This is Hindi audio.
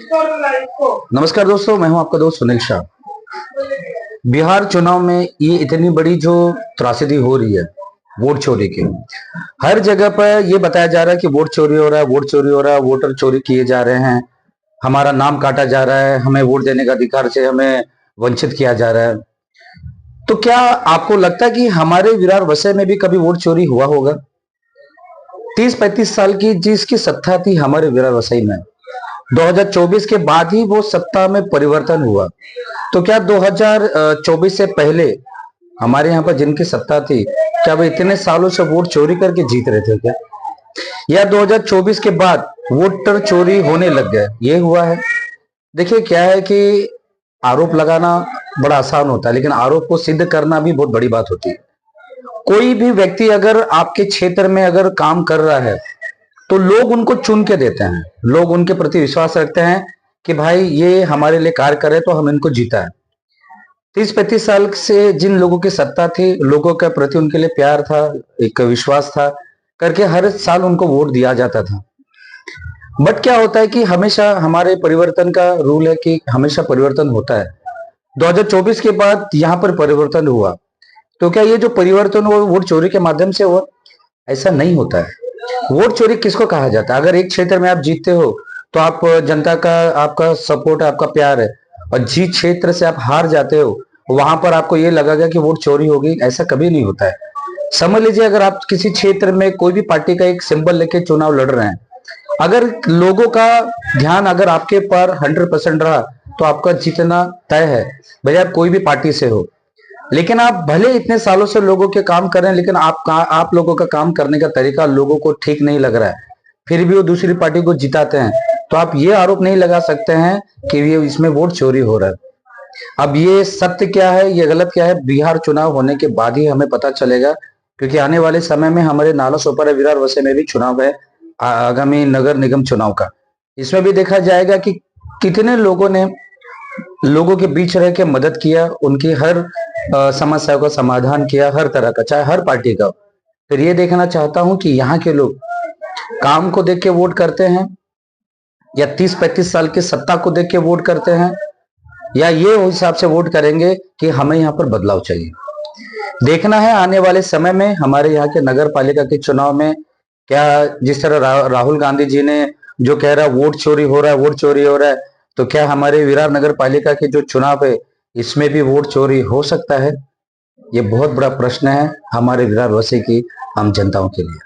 नमस्कार दोस्तों, मैं हूं आपका दोस्त सुनील शाह। बिहार चुनाव में ये इतनी बड़ी जो त्रासदी हो रही है वोट चोरी की, हर जगह पर ये बताया जा रहा है कि वोट चोरी हो रहा है, वोट चोरी हो रहा है, वोटर चोरी किए जा रहे हैं, हमारा नाम काटा जा रहा है, हमें वोट देने का अधिकार से हमें वंचित किया जा रहा है। तो क्या आपको लगता है कि हमारे विरार वसई में भी कभी वोट चोरी हुआ होगा? 30-35 साल की जिसकी सत्ता थी हमारे विरार वसई में, 2024 के बाद ही वो सत्ता में परिवर्तन हुआ। तो क्या 2024 से पहले हमारे यहाँ पर जिनकी सत्ता थी, क्या वो इतने सालों से वोट चोरी करके जीत रहे थे क्या? या 2024 के बाद वोटर चोरी होने लग गए, ये हुआ है? देखिए क्या है कि आरोप लगाना बड़ा आसान होता है, लेकिन आरोप को सिद्ध करना भी बहुत बड़ी बात होती है। कोई भी व्यक्ति अगर आपके क्षेत्र में अगर काम कर रहा है तो लोग उनको चुन के देते हैं, लोग उनके प्रति विश्वास रखते हैं कि भाई ये हमारे लिए कार्य करे तो हम इनको जीता है। 30-35 साल से जिन लोगों की सत्ता थी, लोगों के प्रति उनके लिए प्यार था, एक विश्वास था, करके हर साल उनको वोट दिया जाता था। बट क्या होता है कि हमेशा हमारे परिवर्तन का रूल है कि हमेशा परिवर्तन होता है। 2024 के बाद यहाँ पर परिवर्तन हुआ, तो क्या ये जो परिवर्तन हुआ वोट चोरी के माध्यम से हुआ? ऐसा नहीं होता है। वोट चोरी किसको कहा जाता है? अगर एक क्षेत्र में आप जीतते हो तो आप जनता का आपका सपोर्ट है, आपका प्यार है, और जिस क्षेत्र से आप हार जाते हो वहां पर आपको ये लगेगा कि वोट चोरी हो गई, ऐसा कभी नहीं होता है। समझ लीजिए अगर आप किसी क्षेत्र में कोई भी पार्टी का एक सिंबल लेके चुनाव लड़ रहे हैं, अगर लोगों का ध्यान अगर आपके पर 100% रहा तो आपका जीतना तय है, भले आप कोई भी पार्टी से हो। लेकिन आप भले इतने सालों से लोगों के काम कर रहे हैं, लेकिन आप लोगों का काम करने का तरीका लोगों को ठीक नहीं लग रहा है, फिर भी वो दूसरी पार्टी को जिताते हैं, तो आप ये आरोप नहीं लगा सकते हैं कि ये इसमें वोट चोरी हो रहा है। अब ये सत्य क्या है, ये गलत क्या है, बिहार चुनाव होने के बाद ही हमें पता चलेगा, क्योंकि आने वाले समय में हमारे नालासोपारा विरार वसई में भी चुनाव है, आगामी नगर निगम चुनाव का। इसमें भी देखा जाएगा कि कितने लोगों ने लोगों के बीच रह के मदद किया, उनकी हर समस्याओं का समाधान किया, हर तरह का, चाहे हर पार्टी का। फिर ये देखना चाहता हूं कि यहाँ के लोग काम को देख के वोट करते हैं, या 30-35 साल की सत्ता को देख के वोट करते हैं, या ये उस हिसाब से वोट करेंगे कि हमें यहाँ पर बदलाव चाहिए। देखना है आने वाले समय में हमारे यहाँ के नगर पालिका के चुनाव में क्या, जिस तरह राहुल गांधी जी ने जो कह रहा है वोट चोरी हो रहा है, वोट चोरी हो रहा है, तो क्या हमारे विरार नगर पालिका के जो चुनाव है इसमें भी वोट चोरी हो सकता है? ये बहुत बड़ा प्रश्न है हमारे विरार वसई की आम जनताओं के लिए।